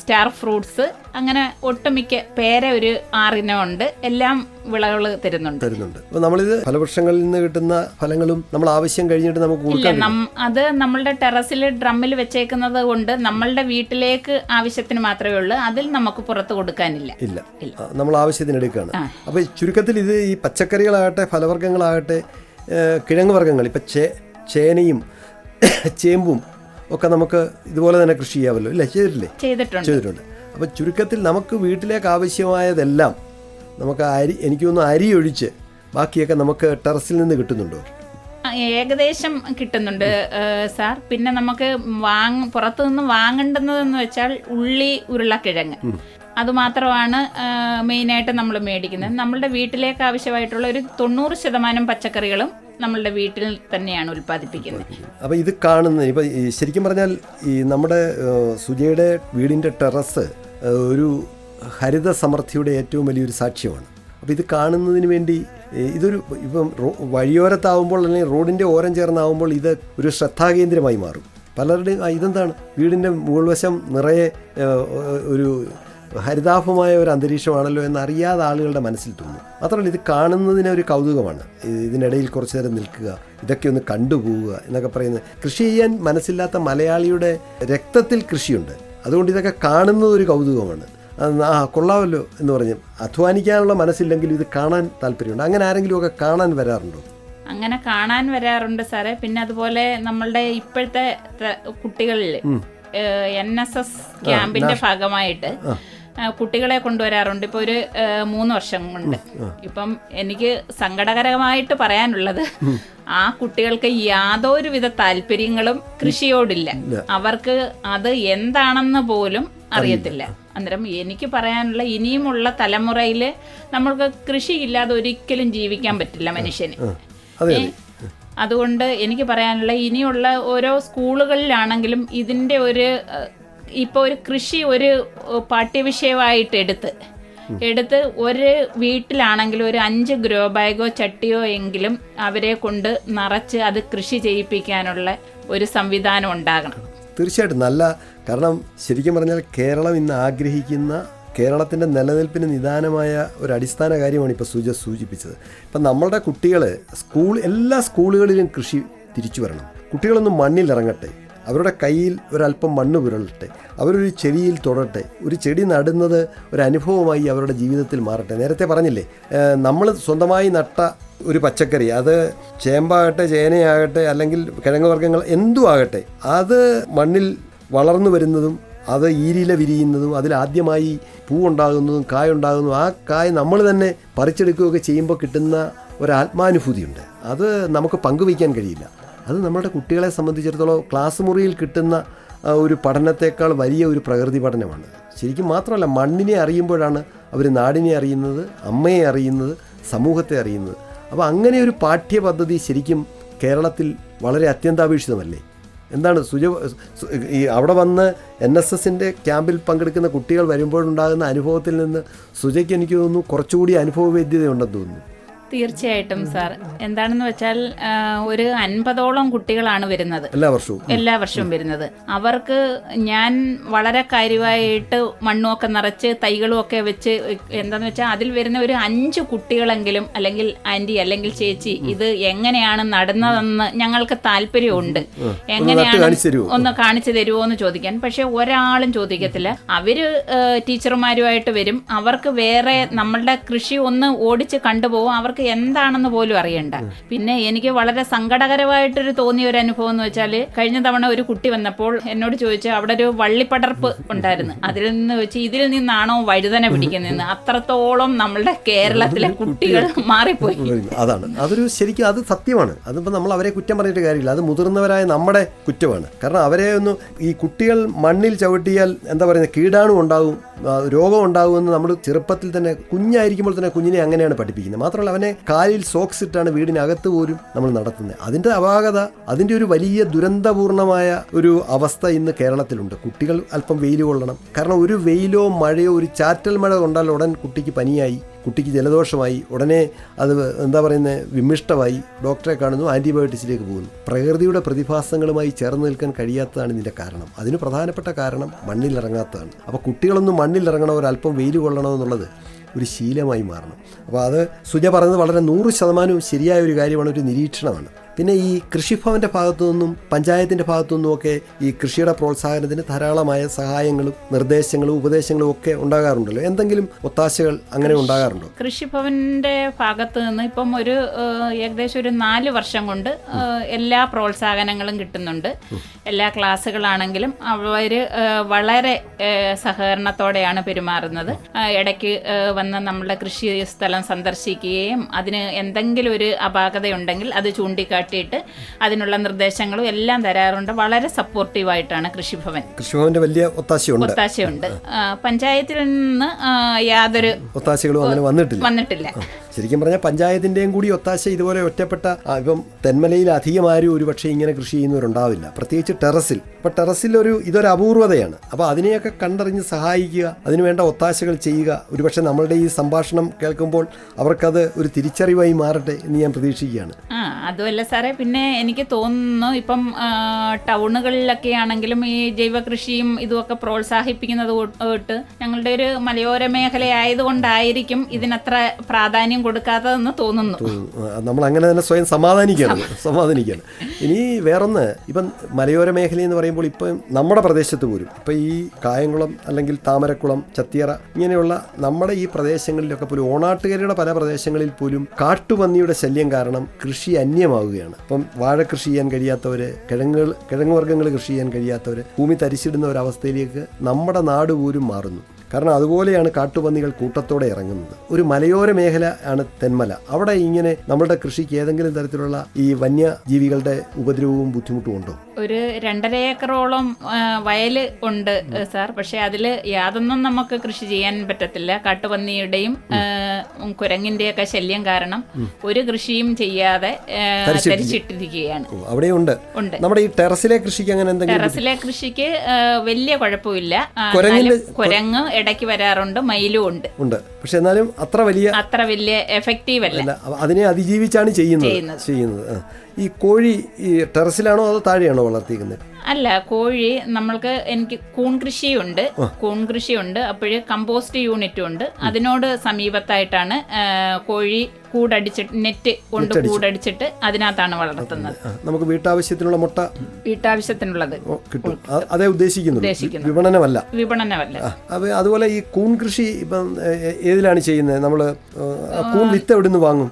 സ്റ്റാർ ഫ്രൂട്ട്സ്, അങ്ങനെ ഒട്ടുമിക്ക പേര ഒരു 6 ഇനം ഉണ്ട്. എല്ലാം വിളകൾ തരുന്നുണ്ട്. അപ്പോൾ നമ്മളിത് ഫലവൃക്ഷങ്ങളിൽ നിന്ന് കിട്ടുന്ന ഫലങ്ങളും നമ്മൾ ആവശ്യം കഴിഞ്ഞിട്ട് നമുക്ക് അത് നമ്മളുടെ ടെറസിൽ ഡ്രമ്മിൽ വെച്ചേക്കുന്നത് കൊണ്ട് നമ്മളുടെ വീട്ടിലേക്ക് ആവശ്യത്തിന് മാത്രമേ ഉള്ളൂ. അതിൽ നമുക്ക് പുറത്ത് കൊടുക്കാനില്ല. ഇല്ല, നമ്മൾ ആവശ്യത്തിന് എടുക്കുകയാണ്. അപ്പോൾ ചുരുക്കത്തിൽ ഇത് ഈ പച്ചക്കറികളാകട്ടെ ഫലവർഗ്ഗങ്ങളാകട്ടെ കിഴങ്ങ് വർഗ്ഗങ്ങൾ, ഇപ്പം ചേനയും ചേമ്പും ഒക്കെ നമുക്ക് ഇതുപോലെ തന്നെ കൃഷി ചെയ്യാമല്ലോ, ഇല്ലേ? ചെയ്തിട്ടുണ്ട്. അപ്പോൾ ചുരുക്കത്തിൽ നമുക്ക് വീട്ടിലേക്ക് ആവശ്യമായതെല്ലാം നമുക്ക് എനിക്ക് തോന്നുന്നു അരി ഒഴിച്ച് ബാക്കിയൊക്കെ നമുക്ക് ടെറസിൽ നിന്ന് കിട്ടുന്നുണ്ടോ? ഏകദേശം കിട്ടുന്നുണ്ട് സാർ. പിന്നെ നമുക്ക് പുറത്തുനിന്ന് വാങ്ങേണ്ടുന്നതെന്ന് വെച്ചാൽ ഉള്ളി, ഉരുളക്കിഴങ്ങ്, അതുമാത്രമാണ് മെയിനായിട്ട് നമ്മൾ മേടിക്കുന്നത്. നമ്മളുടെ വീട്ടിലേക്ക് ആവശ്യമായിട്ടുള്ള ഒരു 90% പച്ചക്കറികളും നമ്മളുടെ വീട്ടിൽ തന്നെയാണ് ഉൽപ്പാദിപ്പിക്കുന്നത്. അപ്പോൾ ഇത് കാണുന്നത് ഇപ്പോൾ ശരിക്കും പറഞ്ഞാൽ ഈ നമ്മുടെ സുജയുടെ വീടിൻ്റെ ടെറസ് ഒരു ഹരിത സമൃദ്ധിയുടെ ഏറ്റവും വലിയൊരു സാക്ഷ്യമാണ്. അപ്പോൾ ഇത് കാണുന്നതിന് വേണ്ടി ഇതൊരു ഇപ്പം വഴിയോരത്താവുമ്പോൾ അല്ലെങ്കിൽ റോഡിൻ്റെ ഓരം ചേർന്നാവുമ്പോൾ ഇത് ഒരു ശ്രദ്ധാകേന്ദ്രമായി മാറും. പലരുടെയും ഇതെന്താണ് വീടിൻ്റെ മുകൾ വശം നിറയെ ഒരു ഹരിതാഭമായ ഒരു അന്തരീക്ഷമാണല്ലോ എന്നറിയാതെ ആളുകളുടെ മനസ്സിൽ തോന്നും. മാത്രമല്ല ഇത് കാണുന്നതിന് ഒരു കൗതുകമാണ്. ഇതിനിടയിൽ കുറച്ചു നേരം നിൽക്കുക, ഇതൊക്കെ ഒന്ന് കണ്ടുപോവുക എന്നൊക്കെ പറയുന്നത്. കൃഷി ചെയ്യാൻ മനസ്സില്ലാത്ത മലയാളിയുടെ രക്തത്തിൽ കൃഷിയുണ്ട്. അതുകൊണ്ട് ഇതൊക്കെ കാണുന്നത് ഒരു കൗതുകമാണ്. കൊള്ളാമല്ലോ എന്ന് പറഞ്ഞ് അധ്വാനിക്കാനുള്ള മനസ്സില്ലെങ്കിൽ ഇത് കാണാൻ താല്പര്യമുണ്ട്. അങ്ങനെ ആരെങ്കിലും ഒക്കെ കാണാൻ വരാറുണ്ടോ? അങ്ങനെ കാണാൻ വരാറുണ്ട് സാറേ. പിന്നെ അതുപോലെ നമ്മളുടെ ഇപ്പോഴത്തെ കുട്ടികളിൽ NSS ക്യാമ്പിന്റെ ഭാഗമായിട്ട് കുട്ടികളെ കൊണ്ടുവരാറുണ്ട്. ഇപ്പോൾ ഒരു 3 വർഷം കൊണ്ട്. ഇപ്പം എനിക്ക് സങ്കടകരമായിട്ട് പറയാനുള്ളത് ആ കുട്ടികൾക്ക് യാതൊരുവിധ താല്പര്യങ്ങളും കൃഷിയോടില്ല. അവർക്ക് അത് എന്താണെന്ന് പോലും അറിയത്തില്ല. അന്നേരം എനിക്ക് പറയാനുള്ള ഇനിയുമുള്ള തലമുറയിൽ നമ്മൾക്ക് കൃഷിയില്ലാതെ ഒരിക്കലും ജീവിക്കാൻ പറ്റില്ല മനുഷ്യന്. അതുകൊണ്ട് എനിക്ക് പറയാനുള്ള ഇനിയുള്ള ഓരോ സ്കൂളുകളിലാണെങ്കിലും ഇതിൻ്റെ ഇപ്പോൾ ഒരു കൃഷി ഒരു പാഠ്യവിഷയമായിട്ട് എടുത്ത് ഒരു വീട്ടിലാണെങ്കിലും ഒരു 5 ഗ്രോ ബാഗോ ചട്ടിയോ എങ്കിലും അവരെ കൊണ്ട് നിറച്ച് അത് കൃഷി ചെയ്യിപ്പിക്കാനുള്ള ഒരു സംവിധാനം ഉണ്ടാകണം. തീർച്ചയായിട്ടും നല്ല. കാരണം ശരിക്കും പറഞ്ഞാൽ കേരളം ഇന്ന് ആഗ്രഹിക്കുന്ന, കേരളത്തിൻ്റെ നിലനിൽപ്പിന് നിദാനമായ ഒരു അടിസ്ഥാന കാര്യമാണ് ഇപ്പോൾ സുജ സൂചിപ്പിച്ചത്. ഇപ്പം നമ്മളുടെ കുട്ടികൾ എല്ലാ സ്കൂളുകളിലും കൃഷി തിരിച്ചു വരണം. കുട്ടികളൊന്നും മണ്ണിലിറങ്ങട്ടെ, അവരുടെ കയ്യിൽ ഒരല്പം മണ്ണ് പുരളട്ടെ, അവരൊരു ചെടിയിൽ തൊടട്ടെ. ഒരു ചെടി നടുന്നത് ഒരു അനുഭവമായി അവരുടെ ജീവിതത്തിൽ മാറട്ടെ. നേരത്തെ പറഞ്ഞില്ലേ, നമ്മൾ സ്വന്തമായി നട്ട ഒരു പച്ചക്കറി, അത് ചേമ്പാകട്ടെ, ചേനയാകട്ടെ, അല്ലെങ്കിൽ കിഴങ്ങ് വർഗ്ഗങ്ങൾ എന്തും ആകട്ടെ, അത് മണ്ണിൽ വളർന്നു വരുന്നതും അത് ഈരില വിരിയുന്നതും അതിലാദ്യമായി പൂവുണ്ടാകുന്നതും കായുണ്ടാകുന്നതും ആ കായ് നമ്മൾ തന്നെ പറിച്ചെടുക്കുകയൊക്കെ ചെയ്യുമ്പോൾ കിട്ടുന്ന ഒരു ആത്മാനുഭൂതിയുണ്ട്. അത് നമുക്ക് പങ്കുവയ്ക്കാൻ കഴിയില്ല. അത് നമ്മുടെ കുട്ടികളെ സംബന്ധിച്ചിടത്തോളം ക്ലാസ് മുറിയിൽ കിട്ടുന്ന ഒരു പഠനത്തേക്കാൾ വലിയ ഒരു പ്രകൃതി പഠനമാണ്. ശരിക്കും മാത്രമല്ല, മണ്ണിനെ അറിയുമ്പോഴാണ് അവർ നാടിനെ അറിയുന്നത്, അമ്മയെ അറിയുന്നത്, സമൂഹത്തെ അറിയുന്നത്. അപ്പോൾ അങ്ങനെ ഒരു പാഠ്യപദ്ധതി ശരിക്കും കേരളത്തിൽ വളരെ അത്യന്താപേക്ഷിതമല്ലേ? എന്താണ് ഈ അവിടെ വന്ന് NSSൻ്റെ ക്യാമ്പിൽ പങ്കെടുക്കുന്ന കുട്ടികൾ വരുമ്പോഴുണ്ടാകുന്ന അനുഭവത്തിൽ നിന്ന് സുജയ്ക്ക് എനിക്ക് തോന്നുന്നു കുറച്ചുകൂടി അനുഭവവേദ്യതയുണ്ടെന്ന് തോന്നുന്നു. തീർച്ചയായിട്ടും സാർ. എന്താണെന്ന് വെച്ചാൽ ഒരു 50ഓളം കുട്ടികളാണ് വരുന്നത് എല്ലാ വർഷവും വരുന്നത്. അവർക്ക് ഞാൻ വളരെ കാര്യമായിട്ട് മണ്ണുമൊക്കെ നിറച്ച് തൈകളും ഒക്കെ വെച്ച്, എന്താണെന്ന് വെച്ചാൽ അതിൽ വരുന്ന ഒരു 5 കുട്ടികളെങ്കിലും അല്ലെങ്കിൽ ആൻറ്റി അല്ലെങ്കിൽ ചേച്ചി ഇത് എങ്ങനെയാണ് നടുന്നതെന്ന് ഞങ്ങൾക്ക് താല്പര്യമുണ്ട്, എങ്ങനെയാണ് ഒന്ന് കാണിച്ചു തരുമോ എന്ന് ചോദിക്കാൻ. പക്ഷെ ഒരാളും ചോദിക്കത്തില്ല. അവര് ടീച്ചർമാരുമായിട്ട് വരും. അവർക്ക് വേറെ നമ്മളുടെ കൃഷി ഒന്ന് ഓടിച്ച് കണ്ടുപോകും. അവർക്ക് എന്താണെന്ന് പോലും അറിയണ്ട. പിന്നെ എനിക്ക് വളരെ സങ്കടകരമായിട്ടൊരു തോന്നിയ ഒരു അനുഭവം എന്ന് വെച്ചാൽ, കഴിഞ്ഞ തവണ ഒരു കുട്ടി വന്നപ്പോൾ എന്നോട് ചോദിച്ചു, അവിടെ ഒരു വള്ളിപ്പടർപ്പ് ഉണ്ടായിരുന്നു, അതിൽ നിന്ന് വെച്ച് ഇതിൽ നിന്നാണോ വഴുതന പിടിക്കുന്നതെന്ന്. അത്രത്തോളം നമ്മളുടെ കേരളത്തിലെ കുട്ടികൾ മാറിപ്പോയി. അതൊരു ശരിക്കും അത് സത്യമാണ്. അതിപ്പോൾ നമ്മൾ അവരെ കുറ്റം പറഞ്ഞിട്ട് കാര്യമില്ല. അത് മുതിർന്നവരായ നമ്മുടെ കുറ്റമാണ്. കാരണം അവരെ ഈ കുട്ടികൾ മണ്ണിൽ ചവിട്ടിയാൽ എന്താ പറയുന്നത്, കീടാണു ഉണ്ടാവും, രോഗം ഉണ്ടാകുമെന്ന് നമ്മൾ ചെറുപ്പത്തിൽ തന്നെ, കുഞ്ഞായിരിക്കുമ്പോൾ തന്നെ കുഞ്ഞിനെ അങ്ങനെയാണ് പഠിപ്പിക്കുന്നത്. മാത്രമല്ല അവനെ കാലിൽ സോക്സ് ഇട്ടാണ് വീടിനകത്ത് പോലും നമ്മൾ നടത്തുന്നത്. അതിൻ്റെ അപാകത, അതിൻ്റെ ഒരു വലിയ ദുരന്തപൂർണമായ ഒരു അവസ്ഥ ഇന്ന് കേരളത്തിലുണ്ട്. കുട്ടികൾ അല്പം വെയിൽ കൊള്ളണം. കാരണം ഒരു വെയിലോ മഴയോ, ഒരു ചാറ്റൽ മഴ കൊണ്ടാൽ ഉടൻ കുട്ടിക്ക് പനിയായി, കുട്ടിക്ക് ജലദോഷമായി, ഉടനെ അത് എന്താ പറയുന്നത് വിമിഷ്ടമായി, ഡോക്ടറെ കാണുന്നു, ആൻറ്റിബയോട്ടിക്സിലേക്ക് പോകുന്നു. പ്രകൃതിയുടെ പ്രതിഭാസങ്ങളുമായി ചേർന്ന് നിൽക്കാൻ കഴിയാത്തതാണ് ഇതിൻ്റെ കാരണം. അതിന് പ്രധാനപ്പെട്ട കാരണം മണ്ണിലിറങ്ങാത്തതാണ്. അപ്പോൾ കുട്ടികളൊന്നും മണ്ണിലിറങ്ങണോ, ഒരല്പം വെയിൽ കൊള്ളണോ എന്നുള്ളത് ഒരു ശീലമായി മാറണം. അപ്പോൾ അത് സുജ പറഞ്ഞത് വളരെ 100% ശരിയായ ഒരു കാര്യമാണ്, ഒരു നിരീക്ഷണമാണ്. പിന്നെ ഈ കൃഷിഭവൻ്റെ ഭാഗത്തു നിന്നും പഞ്ചായത്തിൻ്റെ ഭാഗത്തു നിന്നുമൊക്കെ ഈ കൃഷിയുടെ പ്രോത്സാഹനത്തിന് ധാരാളമായ സഹായങ്ങളും നിർദ്ദേശങ്ങളും ഉപദേശങ്ങളും ഒക്കെ ഉണ്ടാകാറുണ്ടല്ലോ. എന്തെങ്കിലും ഒത്താശകൾ അങ്ങനെ ഉണ്ടാകാറുണ്ടോ? കൃഷിഭവൻ്റെ ഭാഗത്ത് നിന്ന് ഇപ്പം ഒരു ഏകദേശം ഒരു 4 വർഷം കൊണ്ട് എല്ലാ പ്രോത്സാഹനങ്ങളും കിട്ടുന്നുണ്ട്. എല്ലാ ക്ലാസ്സുകളാണെങ്കിലും അവർ വളരെ സഹകരണത്തോടെയാണ് പെരുമാറുന്നത്. ഇടയ്ക്ക് വന്ന് നമ്മളുടെ കൃഷി സ്ഥലം സന്ദർശിക്കുകയും അതിന് എന്തെങ്കിലും ഒരു അപാകതയുണ്ടെങ്കിൽ അത് ചൂണ്ടിക്കാട്ടി അതിനുള്ള നിർദ്ദേശങ്ങളും എല്ലാം തരാറുണ്ട്. വളരെ സപ്പോർട്ടീവായിട്ടാണ് കൃഷിഭവന്റെ വലിയ ഒത്താശയുണ്ട്. പഞ്ചായത്തിൽ നിന്ന് യാതൊരു ഒത്താശകളും അങ്ങനെ വന്നിട്ടില്ല. ശരിക്കും പറഞ്ഞാൽ പഞ്ചായത്തിൻ്റെയും കൂടി ഒത്താശ ഇതുപോലെ ഒറ്റപ്പെട്ട ഇപ്പം തെന്മലയിൽ അധികം ആരും ഒരു പക്ഷേ ഇങ്ങനെ കൃഷി ചെയ്യുന്നവരുണ്ടാവില്ല, പ്രത്യേകിച്ച് ടെറസിൽ. അപ്പോൾ ടെറസിൽ ഇതൊരു അപൂർവതയാണ്. അപ്പോൾ അതിനെയൊക്കെ കണ്ടറിഞ്ഞ് സഹായിക്കുക, അതിനുവേണ്ട ഒത്താശകൾ ചെയ്യുക. ഒരുപക്ഷെ നമ്മളുടെ ഈ സംഭാഷണം കേൾക്കുമ്പോൾ അവർക്കത് ഒരു തിരിച്ചറിവായി മാറട്ടെ എന്ന് ഞാൻ പ്രതീക്ഷിക്കുകയാണ്. അതുമല്ല സാറേ, പിന്നെ എനിക്ക് തോന്നുന്നു ഇപ്പം ടൗണുകളിലൊക്കെ ആണെങ്കിലും ഈ ജൈവ കൃഷിയും ഇതുമൊക്കെ പ്രോത്സാഹിപ്പിക്കുന്നത് തൊട്ട് ഞങ്ങളുടെ ഒരു മലയോര മേഖലയായതുകൊണ്ടായിരിക്കും ഇതിനത്ര പ്രാധാന്യം കൊടുക്കാത്തതെന്ന് തോന്നുന്നു. നമ്മൾ അങ്ങനെ തന്നെ സ്വയം സമാധാനിക്കുകയാണ്. ഇനി വേറൊന്ന്, ഇപ്പം മലയോര മേഖല എന്ന് പറയുമ്പോൾ ഇപ്പം നമ്മുടെ പ്രദേശത്ത് പോലും ഇപ്പം ഈ കായംകുളം അല്ലെങ്കിൽ താമരക്കുളം, ചത്തിയറ ഇങ്ങനെയുള്ള നമ്മുടെ ഈ പ്രദേശങ്ങളിലൊക്കെ പോലും ഓണാട്ടുകരയുടെ പല പ്രദേശങ്ങളിൽ പോലും കാട്ടുപന്നിയുടെ ശല്യം കാരണം കൃഷി അന്യമാവുകയാണ്. ഇപ്പം വാഴ കൃഷി ചെയ്യാൻ കഴിയാത്തവർ, കിഴങ്ങ് വർഗ്ഗങ്ങൾ കൃഷി ചെയ്യാൻ കഴിയാത്തവർ, ഭൂമി തരിച്ചിടുന്ന ഒരവസ്ഥയിലേക്ക് നമ്മുടെ നാട് പോലും മാറുന്നു. കാരണം അതുപോലെയാണ് കാട്ടുപന്നികൾ കൂട്ടത്തോടെ ഇറങ്ങുന്നത്. ഒരു മലയോര മേഖല ആണ് തെന്മല. അവിടെ ഇങ്ങനെ നമ്മുടെ കൃഷിക്ക് ഏതെങ്കിലും തരത്തിലുള്ള ഈ വന്യജീവികളുടെ ഉപദ്രവവും ബുദ്ധിമുട്ടും ഉണ്ടോ? ഒരു 2.5 ഏക്കറോളം വയൽ ഉണ്ട് സാർ. പക്ഷെ അതിൽ യാതൊന്നും നമുക്ക് കൃഷി ചെയ്യാൻ പറ്റത്തില്ല. കാട്ടുപന്നിയുടെയും കുരങ്ങിന്റെയൊക്കെ ശല്യം കാരണം ഒരു കൃഷിയും ചെയ്യാതെ തരിച്ചിട്ടിരിക്കുകയാണ്. അവിടെയുണ്ട്. നമ്മുടെ ഈ ടെറസിലെ കൃഷിക്ക് അങ്ങനെ എന്തെങ്കിലും? ടെറസിലെ കൃഷിക്ക് വലിയ കുഴപ്പമില്ല. കുരങ്ങ് ഇടയ്ക്ക് വരാറുണ്ട്, മയിലും ഉണ്ട്. പക്ഷെ എന്നാലും അത്ര വലിയ എഫക്റ്റീവ് അല്ല. അതിനെ അതിജീവിച്ചാണ് ചെയ്യുന്നത്. ഈ കോഴി ഈ ടെറസിലാണോ അതോ താഴെയാണോ വളർത്തിയിരിക്കുന്നത്? അല്ല, കോഴി എനിക്ക് കൂൺ കൃഷിയുണ്ട്. അപ്പോഴ് കമ്പോസ്റ്റ് യൂണിറ്റും ഉണ്ട്. അതിനോട് സമീപത്തായിട്ടാണ് കോഴി നെറ്റ് കൊണ്ട് കൂടടിച്ചിട്ട് അതിനകത്താണ് വളർത്തുന്നത്. നമുക്ക് വീട്ടാവശ്യത്തിനുള്ള മുട്ട വീട്ടാവശ്യത്തിനുള്ളത് കിട്ടും. അതേ ഉദ്ദേശിക്കുന്നു, വിപണനമല്ല. അതുപോലെ ഈ കൂൺ കൃഷി ഇപ്പം ഏതിലാണ് ചെയ്യുന്നത്? നമ്മൾ കൂൺ വിത്ത് എവിടെ നിന്ന് വാങ്ങും?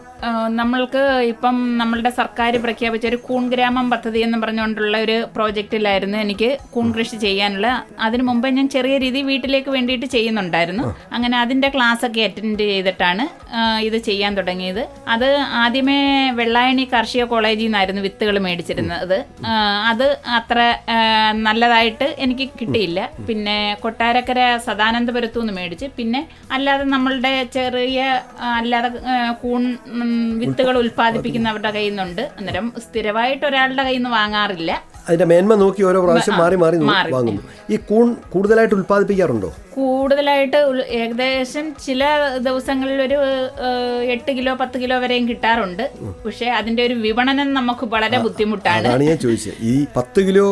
നമ്മൾക്ക് ഇപ്പം നമ്മളുടെ സർക്കാർ പ്രഖ്യാപിച്ച ഒരു കൂൺ ഗ്രാമം പദ്ധതി എന്ന് പറഞ്ഞുകൊണ്ടുള്ള ഒരു പ്രോജക്റ്റിലായിരുന്നു എനിക്ക് കൂൺ കൃഷി ചെയ്യാനുള്ള. അതിനു മുമ്പ് ഞാൻ ചെറിയ രീതിയിൽ വീട്ടിലേക്ക് വേണ്ടിയിട്ട് ചെയ്യുന്നുണ്ടായിരുന്നു. അങ്ങനെ അതിൻ്റെ ക്ലാസ്സൊക്കെ അറ്റൻഡ് ചെയ്തിട്ടാണ് ഇത് ചെയ്യാൻ തുടങ്ങിയത്. അത് ആദ്യമേ വെള്ളായണി കാർഷിക കോളേജിൽ നിന്നായിരുന്നു വിത്തുകൾ മേടിച്ചിരുന്നത്. അത് അത്ര നല്ലതായിട്ട് എനിക്ക് കിട്ടിയില്ല. പിന്നെ കൊട്ടാരക്കര സദാനന്ദപുരത്തു നിന്ന് മേടിച്ച്, പിന്നെ അല്ലാതെ നമ്മളുടെ ചെറിയ അല്ലാതെ കൂൺ വിത്തുകൾ ഉൽപ്പാദിപ്പിക്കുന്നവരുടെ കയ്യിൽ നിന്നുണ്ട്. അന്നേരം സ്ഥിരമായിട്ട് ഒരാളുടെ കയ്യിൽ നിന്ന് വാങ്ങാറില്ല. അതിന്റെ മേന്മ നോക്കി ഓരോ പ്രാവശ്യം മാറി വാങ്ങുന്നു. ഈ കൂൺ കൂടുതലായിട്ട് ഉൽപ്പാദിപ്പിക്കാറുണ്ടോ? കൂടുതലായിട്ട് ഏകദേശം ചില ദിവസങ്ങളിൽ ഒരു 8 കിലോ 10 കിലോ വരെയും കിട്ടാറുണ്ട്. പക്ഷെ അതിന്റെ ഒരു വിപണനം നമുക്ക് വളരെ ബുദ്ധിമുട്ടാണ്. അതാണ് ഞാൻ ചോദിച്ചത്. ഈ 10 കിലോ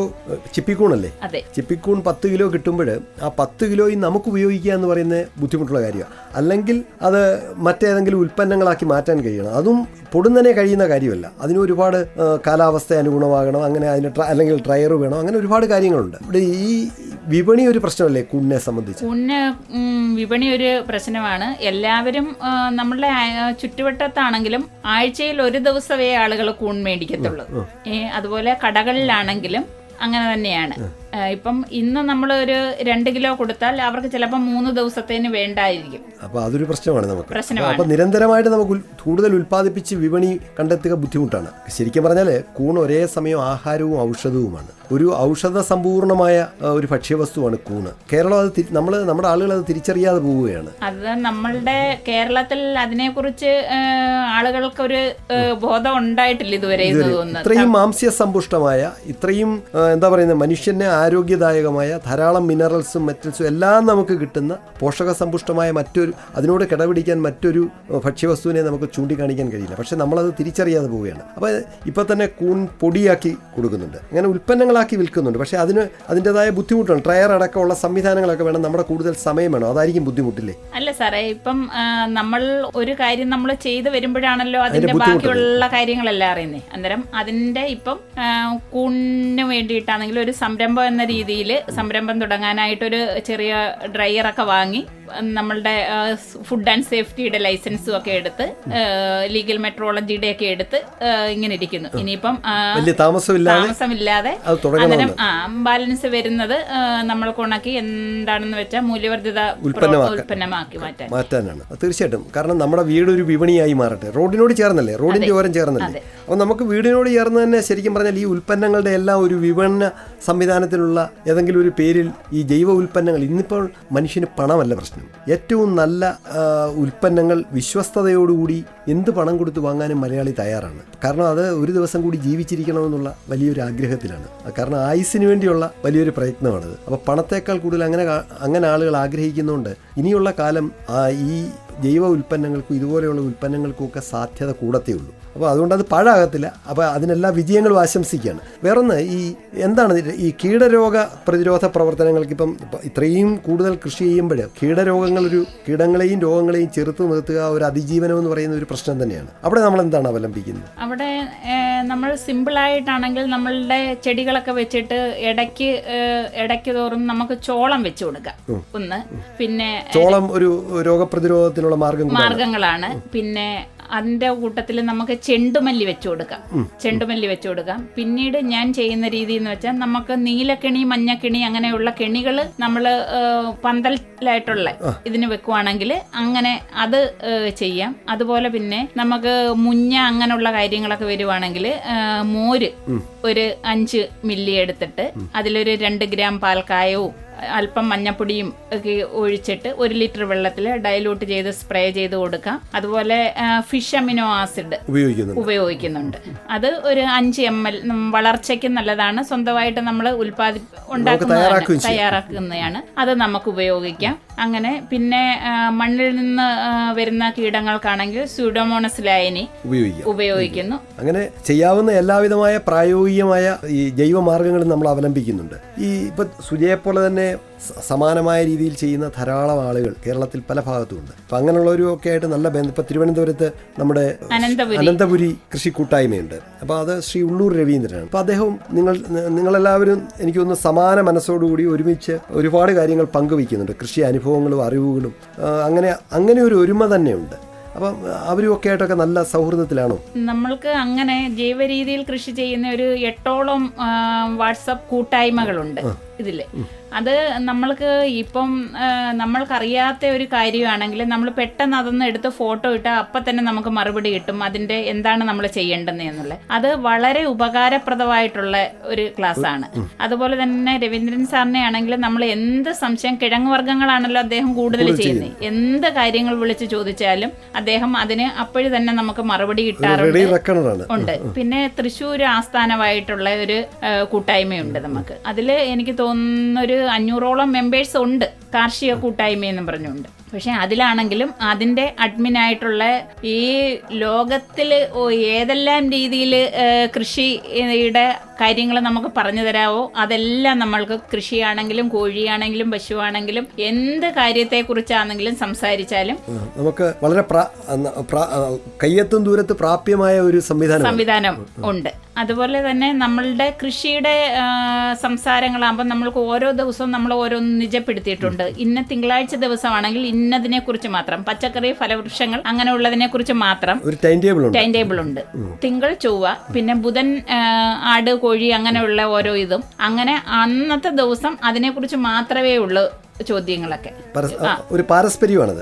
ചിപ്പിക്കൂണല്ലേ? അതെ, ചിപ്പിക്കൂൺ 10 കിലോ കിട്ടുമ്പോൾ ആ 10 കിലോയും നമുക്ക് ഉപയോഗിക്കുക എന്ന് പറയുന്നത് ബുദ്ധിമുട്ടുള്ള കാര്യമാണ്. അല്ലെങ്കിൽ അത് മറ്റേതെങ്കിലും ഉൽപ്പന്നങ്ങളാക്കി മാറ്റാൻ കഴിയണം. അതും പൊടുന്നനെ കഴിയുന്ന കാര്യമല്ല. അതിന് ഒരുപാട് കാലാവസ്ഥ അനുഗുണമാകണം, അങ്ങനെ അതിന് അല്ലെങ്കിൽ ഡ്രയർ വേണം, അങ്ങനെ ഒരുപാട് കാര്യങ്ങളുണ്ട്. ഇവിടെ ഈ വിപണി ഒരു പ്രശ്നമല്ലേ കൂണിനെ സംബന്ധിച്ച്? വിപണി ഒരു പ്രശ്നമാണ്. എല്ലാവരും നമ്മളുടെ ചുറ്റുവട്ടത്താണെങ്കിലും ആഴ്ചയിൽ ഒരു ദിവസമേ ആളുകൾ കൂൺ മേടിക്കത്തുള്ളൂ. അതുപോലെ കടകളിലാണെങ്കിലും അങ്ങനെ തന്നെയാണ്. ഇപ്പം ഇന്ന് നമ്മൾ ഒരു 2 കിലോ കൊടുത്താൽ അവർക്ക് ചിലപ്പോൾ 3 ദിവസത്തേന് വേണ്ടായിരിക്കും. അപ്പോൾ അതൊരു പ്രശ്നമാണ് നമുക്ക്. അപ്പോൾ നിരന്തരമായിട്ട് നമുക്ക് കൂടുതൽ ഉൽപ്പാദിപ്പിച്ച് വിപണി കണ്ടെത്തുക ബുദ്ധിമുട്ടാണ്. ശരിക്കും പറഞ്ഞാൽ കൂൺ ഒരേ സമയം ആഹാരവും ഔഷധവുമാണ്. ഒരു ഔഷധ സമ്പൂർണമായ ഒരു ഭക്ഷ്യവസ്തുവാണ് കൂണ്. കേരളം അത് നമ്മുടെ ആളുകൾ അത് തിരിച്ചറിയാതെ പോവുകയാണ്. അത് നമ്മളുടെ കേരളത്തിൽ അതിനെക്കുറിച്ച് ആളുകൾക്കൊരു ബോധം ഉണ്ടായിട്ടില്ല ഇതുവരെ. ഇത്രയും മാംസ്യസമ്പുഷ്ടമായ, ഇത്രയും എന്താ പറയുന്നത്, മനുഷ്യനെ ആരോഗ്യദായകമായ ധാരാളം മിനറൽസും മെറ്റൽസും എല്ലാം നമുക്ക് കിട്ടുന്ന പോഷകസമ്പുഷ്ടമായ അതിനോട് കിടപിടിക്കാൻ മറ്റൊരു ഭക്ഷ്യവസ്തുവിനെ നമുക്ക് ചൂണ്ടിക്കാണിക്കാൻ കഴിയില്ല. പക്ഷെ നമ്മളത് തിരിച്ചറിയാതെ പോവുകയാണ്. അപ്പോൾ ഇപ്പോൾ തന്നെ കൂൺ പൊടിയാക്കി കൊടുക്കുന്നുണ്ട്, അങ്ങനെ ഉൽപ്പന്നങ്ങളാക്കി വിൽക്കുന്നുണ്ട്. പക്ഷേ അതിൻ്റെതായ ബുദ്ധിമുട്ടാണ്. ട്രയർ അടക്കമുള്ള സംവിധാനങ്ങളൊക്കെ വേണം, നമ്മുടെ കൂടുതൽ സമയം വേണം. അതായിരിക്കും ബുദ്ധിമുട്ടില്ലേ? അല്ല സാറേ, ഇപ്പം നമ്മൾ ഒരു കാര്യം നമ്മൾ ചെയ്ത് വരുമ്പോഴാണല്ലോ അതിന്റെ ബാക്കിയുള്ള കാര്യങ്ങളെല്ലാം അറിയുന്നത്. അന്നേരം അതിന്റെ ഇപ്പം കൂണിന് വേണ്ടിയിട്ടാണെങ്കിൽ ഒരു സംരംഭം എന്ന രീതിയിൽ സംരംഭം തുടങ്ങാനായിട്ടൊരു ചെറിയ ഡ്രയറൊക്കെ വാങ്ങി നമ്മളുടെ ഫുഡ് ആൻഡ് സേഫ്റ്റിയുടെ ലൈസൻസും ഒക്കെ എടുത്ത് ലീഗൽ മെട്രോളജിയുടെ ഒക്കെ എടുത്ത് ഇങ്ങനെ ഇരിക്കുന്നു. ഇനിയിപ്പം താമസമില്ലാതെ അന്നേരം ബാലൻസ് വരുന്നത് നമ്മൾ ഉണക്കി എന്താണെന്ന് വെച്ചാൽ മൂല്യവർദ്ധിത ഉൽപ്പന്നമാക്കി മാറ്റാനാണ്. തീർച്ചയായിട്ടും. കാരണം നമ്മുടെ വീട് ഒരു വിപണിയായി മാറട്ടെ. റോഡിനോട് ചേർന്നല്ലേ, റോഡിന്റെ ഓരം ചേർന്നല്ലേ. അപ്പോൾ നമുക്ക് വീടിനോട് ചേർന്ന് തന്നെ ശരിക്കും പറഞ്ഞാൽ ഈ ഉൽപ്പന്നങ്ങളുടെ എല്ലാം ഒരു വിപണന സംവിധാനത്തിലുള്ള ഏതെങ്കിലും ഒരു പേരിൽ ഈ ജൈവ ഉൽപ്പന്നങ്ങൾ, ഇന്നിപ്പോൾ മനുഷ്യന് പണമല്ല പ്രശ്നം. കമ്മീഷനും ഏറ്റവും നല്ല ഉൽപ്പന്നങ്ങൾ വിശ്വസ്തയോടുകൂടി എന്ത് പണം കൊടുത്ത് വാങ്ങാനും മലയാളി തയ്യാറാണ്. കാരണം അത് ഒരു ദിവസം കൂടി ജീവിച്ചിരിക്കണമെന്നുള്ള വലിയൊരു ആഗ്രഹത്തിലാണ്. കാരണം ആയുസ്സിന് വേണ്ടിയുള്ള വലിയൊരു പ്രയത്നമാണത്. അപ്പോൾ പണത്തേക്കാൾ കൂടുതൽ അങ്ങനെ ആളുകൾ ആഗ്രഹിക്കുന്നതുകൊണ്ട് ഇനിയുള്ള കാലം ഈ ജൈവ ഉൽപ്പന്നങ്ങൾക്കും ഇതുപോലെയുള്ള ഉൽപ്പന്നങ്ങൾക്കും ഒക്കെ സാധ്യത കൂടത്തേ ഉള്ളൂ. അപ്പോൾ അതുകൊണ്ട് അത് പാഴാകത്തില്ല. അപ്പോൾ അതിനെല്ലാ വിജയങ്ങളും ആശംസിക്കുകയാണ്. വേറൊന്ന്, എന്താണ് ഈ കീടരോഗ പ്രതിരോധ പ്രവർത്തനങ്ങൾക്ക് ഇപ്പം ഇത്രയും കൂടുതൽ കൃഷി ചെയ്യുമ്പോൾ കീടങ്ങളെയും രോഗങ്ങളെയും ചെറുത്ത് നിർത്തുക ഒരു അതിജീവനം എന്ന് പറയുന്ന ഒരു പ്രശ്നം തന്നെയാണ്. അവിടെ നമ്മൾ എന്താണ് അവലംബിക്കുന്നത്? അവിടെ നമ്മൾ സിമ്പിളായിട്ടാണെങ്കിൽ നമ്മളുടെ ചെടികളൊക്കെ വെച്ചിട്ട് ഇടയ്ക്ക് തോറും നമുക്ക് ചോളം വെച്ചു കൊടുക്കാം. ഒന്ന്, പിന്നെ ചോളം ഒരു രോഗപ്രതിരോധത്തിനുള്ള മാർഗങ്ങളാണ്. പിന്നെ അതിന്റെ കൂട്ടത്തിൽ നമുക്ക് ചെണ്ടുമല്ലി വെച്ചു കൊടുക്കാം. പിന്നീട് ഞാൻ ചെയ്യുന്ന രീതി എന്ന് വെച്ചാൽ നമുക്ക് നീലക്കെണി, മഞ്ഞക്കെണി അങ്ങനെയുള്ള കെണികൾ നമ്മൾ പന്തലായിട്ടുള്ള ഇതിന് വെക്കുവാണെങ്കിൽ അങ്ങനെ അത് ചെയ്യാം. അതുപോലെ പിന്നെ നമുക്ക് മുഞ്ഞ അങ്ങനെയുള്ള കാര്യങ്ങളൊക്കെ വരുവാണെങ്കിൽ മോര് ഒരു 5 മില്ലി എടുത്തിട്ട് അതിലൊരു 2 ഗ്രാം പാൽക്കായവും അല്പം മഞ്ഞപ്പൊടിയും ഒക്കെ ഒഴിച്ചിട്ട് 1 ലിറ്റർ വെള്ളത്തിൽ ഡൈലൂട്ട് ചെയ്ത് സ്പ്രേ ചെയ്ത് കൊടുക്കാം. അതുപോലെ ഫിഷ് അമിനോ ആസിഡ് ഉപയോഗിക്കുന്നുണ്ട്. അത് ഒരു 5 ml വളർച്ചയ്ക്ക് നല്ലതാണ്. സ്വന്തമായിട്ട് നമ്മൾ തയ്യാറാക്കുന്നതാണ്. അത് നമുക്ക് ഉപയോഗിക്കാം. അങ്ങനെ പിന്നെ മണ്ണിൽ നിന്ന് വരുന്ന കീടങ്ങൾക്കാണെങ്കിൽ സ്യൂഡോമോണസ് ലായനി ഉപയോഗിക്കുന്നു. അങ്ങനെ ചെയ്യാവുന്ന എല്ലാവിധമായ പ്രായോഗികമായ ഈ ജൈവ മാർഗങ്ങളും നമ്മൾ അവലംബിക്കുന്നുണ്ട്. ഈ ഇപ്പൊ സുജയെ പോലെ തന്നെ സമാനമായ രീതിയിൽ ചെയ്യുന്ന ധാരാളം ആളുകൾ കേരളത്തിൽ പല ഭാഗത്തുമുണ്ട്. അപ്പം അങ്ങനെയുള്ളവരും ഒക്കെ ആയിട്ട് നല്ല ബന്ധം. ഇപ്പം തിരുവനന്തപുരത്ത് നമ്മുടെ അനന്തപുരി കൃഷി കൂട്ടായ്മയുണ്ട്. അപ്പോൾ അത് ശ്രീ ഉള്ളൂർ രവീന്ദ്രനാണ്. അപ്പോൾ അദ്ദേഹവും നിങ്ങളെല്ലാവരും എനിക്കൊന്ന് സമാന മനസ്സോടുകൂടി ഒരുമിച്ച് ഒരുപാട് കാര്യങ്ങൾ പങ്കുവയ്ക്കുന്നുണ്ട്. കൃഷി അനുഭവങ്ങളും അറിവുകളും അങ്ങനെ ഒരു ഒരുമ തന്നെയുണ്ട്. അപ്പം അവരുമൊക്കെ ആയിട്ടൊക്കെ നല്ല സൗഹൃദത്തിലാണോ? നമ്മൾക്ക് അങ്ങനെ ജൈവ രീതിയിൽ കൃഷി ചെയ്യുന്ന ഒരു 8ഓളം വാട്സപ്പ് കൂട്ടായ്മകളുണ്ട് ഇതില്. അത് നമ്മൾക്ക് ഇപ്പം നമ്മൾക്കറിയാത്ത ഒരു കാര്യമാണെങ്കിൽ നമ്മൾ പെട്ടെന്ന് അതൊന്ന് എടുത്ത് ഫോട്ടോ ഇട്ടാൽ അപ്പം തന്നെ നമുക്ക് മറുപടി കിട്ടും അതിൻ്റെ എന്താണ് നമ്മൾ ചെയ്യേണ്ടത് എന്നുള്ളത്. അത് വളരെ ഉപകാരപ്രദമായിട്ടുള്ള ഒരു ക്ലാസ്സാണ്. അതുപോലെ തന്നെ രവീന്ദ്രൻ സാറിനെ ആണെങ്കിൽ നമ്മൾ എന്ത് സംശയം, കിഴങ്ങ് വർഗ്ഗങ്ങളാണല്ലോ അദ്ദേഹം കൂടുതൽ ചെയ്യുന്നത്, എന്ത് കാര്യങ്ങൾ വിളിച്ച് ചോദിച്ചാലും അദ്ദേഹം അതിന് അപ്പോഴും തന്നെ നമുക്ക് മറുപടി കിട്ടാറുണ്ട്. പിന്നെ തൃശ്ശൂർ ആസ്ഥാനമായിട്ടുള്ള ഒരു കൂട്ടായ്മയുണ്ട് നമുക്ക്. അതിൽ എനിക്ക് തോന്നുന്നൊരു 500ഓളം മെമ്പേഴ്സ് ഉണ്ട്, കാർഷിക കൂട്ടായ്മയെന്നും പറഞ്ഞുകൊണ്ട്. പക്ഷെ അതിലാണെങ്കിലും അതിൻ്റെ അഡ്മിനായിട്ടുള്ള ഈ ലോകത്തിൽ ഏതെല്ലാം രീതിയിൽ കൃഷിയുടെ കാര്യങ്ങൾ നമുക്ക് പറഞ്ഞു തരാമോ അതെല്ലാം നമ്മൾക്ക് കൃഷിയാണെങ്കിലും കോഴിയാണെങ്കിലും പശുവാണെങ്കിലും എന്ത് കാര്യത്തെക്കുറിച്ചാണെങ്കിലും സംസാരിച്ചാലും നമുക്ക് വളരെ കയ്യെത്തും ദൂരത്ത് പ്രാപ്യമായ ഒരു സംവിധാനം ഉണ്ട്. അതുപോലെ തന്നെ നമ്മളുടെ കൃഷിയുടെ സംസാരങ്ങളാകുമ്പോൾ നമ്മൾക്ക് ഓരോ ദിവസവും നമ്മൾ ഓരോന്ന് നിജപ്പെടുത്തിയിട്ടുണ്ട്. ഇന്ന തിങ്കളാഴ്ച ദിവസമാണെങ്കിൽ ഇന്നതിനെ കുറിച്ച് മാത്രം, പച്ചക്കറി ഫലവൃക്ഷങ്ങൾ അങ്ങനെയുള്ളതിനെ കുറിച്ച് മാത്രം ഒരു ടൈം ടേബിൾ ഉണ്ട്. തിങ്കൾ ചൊവ്വ പിന്നെ ബുധൻ ആട് കോഴി അങ്ങനെയുള്ള ഓരോ ഇതും അങ്ങനെ അന്നത്തെ ദിവസം അതിനെക്കുറിച്ച് മാത്രമേ ഉള്ളൂ ചോദ്യങ്ങളൊക്കെ. ഒരു പാരസ്പര്യമാണ്.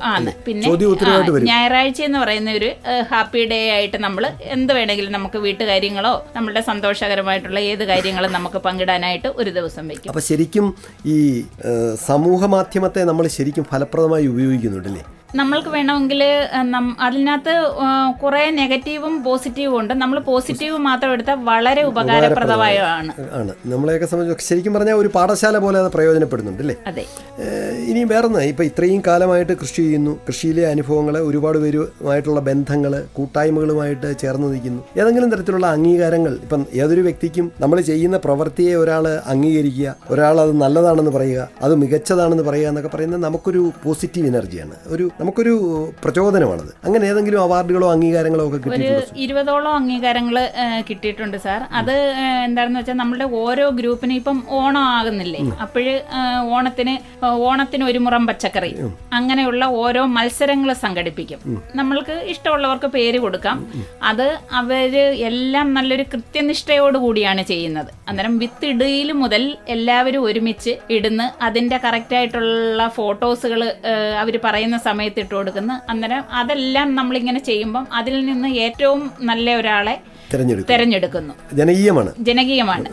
പിന്നെ ഞായറാഴ്ച എന്ന് പറയുന്ന ഒരു ഹാപ്പി ഡേ ആയിട്ട് നമ്മൾ എന്ത് വേണമെങ്കിലും നമുക്ക് വീട്ടുകാര്യങ്ങളോ നമ്മളുടെ സന്തോഷകരമായിട്ടുള്ള ഏത് കാര്യങ്ങളും നമുക്ക് പങ്കിടാനായിട്ട് ഒരു ദിവസം വയ്ക്കും. അപ്പൊ ശരിക്കും ഈ സമൂഹ മാധ്യമത്തെ നമ്മൾ ശരിക്കും ഫലപ്രദമായി ഉപയോഗിക്കുന്നുണ്ടല്ലേ? നമ്മൾക്ക് വേണമെങ്കിൽ അതിനകത്ത് കുറേ നെഗറ്റീവും പോസിറ്റീവും ഉണ്ട്. നമ്മൾ പോസിറ്റീവ് മാത്രം എടുത്താൽ വളരെ ഉപകാരപ്രദമാണ്. നമ്മളെയൊക്കെ സംബന്ധിച്ച് ശരിക്കും പറഞ്ഞാൽ ഒരു പാഠശാല പോലെ അത് പ്രയോജനപ്പെടുന്നുണ്ട് അല്ലേ? അതെ. ഇനി വേറൊന്ന്, ഇപ്പം ഇത്രയും കാലമായിട്ട് കൃഷി ചെയ്യുന്നു, കൃഷിയിലെ അനുഭവങ്ങൾ, ഒരുപാട് പേരുമായിട്ടുള്ള ബന്ധങ്ങൾ, കൂട്ടായ്മകളുമായിട്ട് ചേർന്ന് നിൽക്കുന്നു. ഏതെങ്കിലും തരത്തിലുള്ള അംഗീകാരങ്ങൾ ഇപ്പം ഏതൊരു വ്യക്തിക്കും നമ്മൾ ചെയ്യുന്ന പ്രവൃത്തിയെ ഒരാൾ അംഗീകരിക്കുക, ഒരാൾ അത് നല്ലതാണെന്ന് പറയുക, അത് മികച്ചതാണെന്ന് പറയുക എന്നൊക്കെ പറയുന്നത് നമുക്കൊരു പോസിറ്റീവ് എനർജിയാണ്, നമുക്കൊരു പ്രചോദനമാണത്. അങ്ങനെ ഏതെങ്കിലും അവാർഡുകളോ അംഗീകാരങ്ങളോ ഒക്കെ കിട്ടിയിട്ടുണ്ടോ? 20ഓളം അംഗീകാരങ്ങൾ കിട്ടിയിട്ടുണ്ട് സാർ. അത് എന്താണെന്ന് വെച്ചാൽ നമ്മുടെ ഓരോ ഗ്രൂപ്പിനും ഇപ്പം ഓണം ആകുന്നില്ലേ, അപ്പോഴ് ഓണത്തിന് ഒരു മുറം പച്ചക്കറി അങ്ങനെയുള്ള ഓരോ മത്സരങ്ങൾ സംഘടിപ്പിക്കും. നമ്മൾക്ക് ഇഷ്ടമുള്ളവർക്ക് പേര് കൊടുക്കാം. അത് അവര് എല്ലാം നല്ലൊരു കൃത്യനിഷ്ഠയോടുകൂടിയാണ് ചെയ്യുന്നത്. അന്നേരം വിത്തിടയിൽ മുതൽ എല്ലാവരും ഒരുമിച്ച് ഇടുന്ന് അതിന്റെ കറക്റ്റായിട്ടുള്ള ഫോട്ടോസുകൾ അവർ പറയുന്ന സമയത്ത് ഇട്ട് കൊടുക്കുന്നു. അന്നേരം അതെല്ലാം നമ്മളിങ്ങനെ ചെയ്യുമ്പം അതിൽ നിന്ന് ഏറ്റവും നല്ല ഒരാളെ തെരഞ്ഞെടുക്കുന്നു. ജനകീയമാണ്.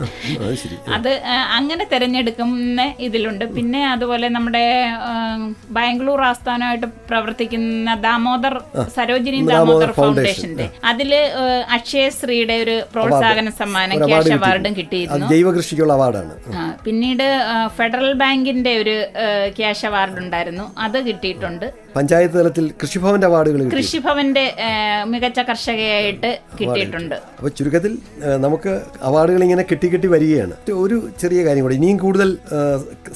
അത് അങ്ങനെ തെരഞ്ഞെടുക്കുന്ന ഇതിലുണ്ട്. പിന്നെ അതുപോലെ നമ്മുടെ ബാംഗ്ലൂർ ആസ്ഥാനമായിട്ട് പ്രവർത്തിക്കുന്ന സരോജിനി ദാമോദർ ഫൗണ്ടേഷന്റെ അതില് അക്ഷയശ്രീയുടെ ഒരു പ്രോത്സാഹന സമ്മാനം ക്യാഷ് അവാർഡും കിട്ടിയിരുന്നു. ജൈവകൃഷിക്കുള്ള അവാർഡാണ്. പിന്നീട് ഫെഡറൽ ബാങ്കിന്റെ ഒരു ക്യാഷ് അവാർഡ് ഉണ്ടായിരുന്നു, അത് കിട്ടിയിട്ടുണ്ട്. പഞ്ചായത്ത് തലത്തിൽ കൃഷിഭവന്റെ അവാർഡുകൾ, കൃഷിഭവന്റെ മികച്ച കർഷകയായിട്ട് കിട്ടിയിട്ടുണ്ട്. അപ്പോൾ ചുരുക്കത്തിൽ നമുക്ക് അവാർഡുകൾ ഇങ്ങനെ കിട്ടി വരികയാണ്. ഒരു ചെറിയ കാര്യം കൂടി, ഇനിയും കൂടുതൽ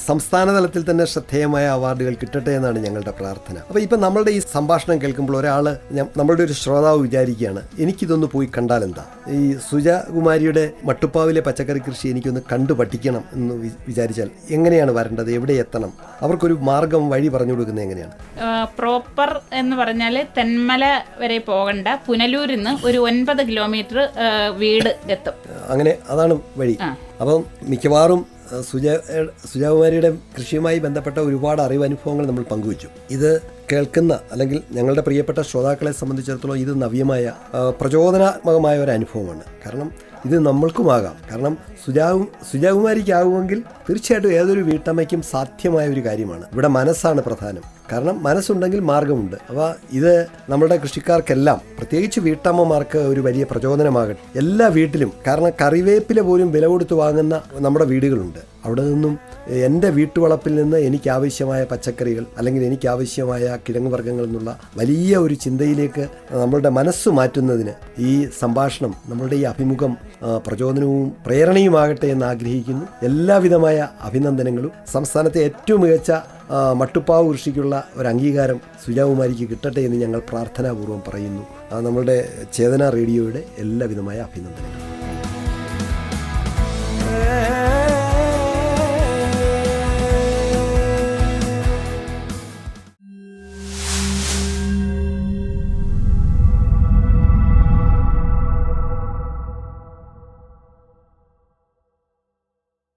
സംസ്ഥാന തലത്തിൽ തന്നെ ശ്രദ്ധേയമായ അവാർഡുകൾ കിട്ടട്ടെ എന്നാണ് ഞങ്ങളുടെ പ്രാർത്ഥന. അപ്പോൾ ഇപ്പം നമ്മളുടെ ഈ സംഭാഷണം കേൾക്കുമ്പോൾ ഒരാൾ, നമ്മളുടെ ഒരു ശ്രോതാവ് വിചാരിക്കുകയാണ്, എനിക്കിതൊന്ന് പോയി കണ്ടാൽ എന്താ, ഈ സുജകുമാരിയുടെ മട്ടുപ്പാവിലെ പച്ചക്കറി കൃഷി എനിക്കൊന്ന് കണ്ടു പഠിക്കണം എന്ന് വിചാരിച്ചാൽ എങ്ങനെയാണ് വരേണ്ടത്, എവിടെ എത്തണം? അവർക്കൊരു മാർഗം, വഴി പറഞ്ഞു കൊടുക്കുന്നത് എങ്ങനെയാണ്? പ്രോപ്പർ എന്ന് പറഞ്ഞാൽ തെന്മല വരെ പോകണ്ട, പുനലൂരിൽ നിന്ന് ഒരു 9 കിലോമീറ്റർ വീട് എത്തും. അങ്ങനെ അതാണ് വഴി. അപ്പം മിക്കവാറും സുജകുമാരിയുടെ കൃഷിയുമായി ബന്ധപ്പെട്ട ഒരുപാട് അറിവനുഭവങ്ങൾ നമ്മൾ പങ്കുവച്ചു. ഇത് കേൾക്കുന്ന അല്ലെങ്കിൽ ഞങ്ങളുടെ പ്രിയപ്പെട്ട ശ്രോതാക്കളെ സംബന്ധിച്ചിടത്തോളം ഇത് നവ്യമായ പ്രചോദനാത്മകമായ ഒരു അനുഭവമാണ്. കാരണം ഇത് നമ്മൾക്കുമാകാം. കാരണം സുജകുമാരിക്കാവുമെങ്കിൽ തീർച്ചയായിട്ടും ഏതൊരു വീട്ടമ്മയ്ക്കും സാധ്യമായ ഒരു കാര്യമാണ്. ഇവിടെ മനസ്സാണ് പ്രധാനം. കാരണം മനസ്സുണ്ടെങ്കിൽ മാർഗമുണ്ട്. അപ്പോൾ ഇത് നമ്മുടെ കൃഷിക്കാർക്കെല്ലാം, പ്രത്യേകിച്ച് വീട്ടമ്മമാർക്ക് ഒരു വലിയ പ്രചോദനമാകട്ടെ എല്ലാ വീട്ടിലും. കാരണം കറിവേപ്പില പോലും വില കൊടുത്ത് വാങ്ങുന്ന നമ്മുടെ വീടുകളുണ്ട്. അവിടെ നിന്നും എൻ്റെ വീട്ടുവളപ്പിൽ നിന്ന് എനിക്കാവശ്യമായ പച്ചക്കറികൾ അല്ലെങ്കിൽ എനിക്കാവശ്യമായ കിഴങ്ങ് വർഗ്ഗങ്ങൾ എന്നുള്ള വലിയ ഒരു ചിന്തയിലേക്ക് നമ്മളുടെ മനസ്സ് മാറ്റുന്നതിന് ഈ സംഭാഷണം, നമ്മളുടെ ഈ അഭിമുഖം പ്രചോദനവും പ്രേരണയുമാകട്ടെ എന്ന് ആഗ്രഹിക്കുന്നു. എല്ലാവിധമായ അഭിനന്ദനങ്ങളും. സംസ്ഥാനത്തെ ഏറ്റവും മികച്ച മട്ടുപ്പാവ് കൃഷിക്കുള്ള ഒരു അംഗീകാരം സുജകുമാരിക്ക് കിട്ടട്ടെ എന്ന് ഞങ്ങൾ പ്രാർത്ഥനാപൂർവ്വം പറയുന്നു. നമ്മളുടെ ചേതന റേഡിയോയുടെ എല്ലാവിധമായ അഭിനന്ദനങ്ങളും.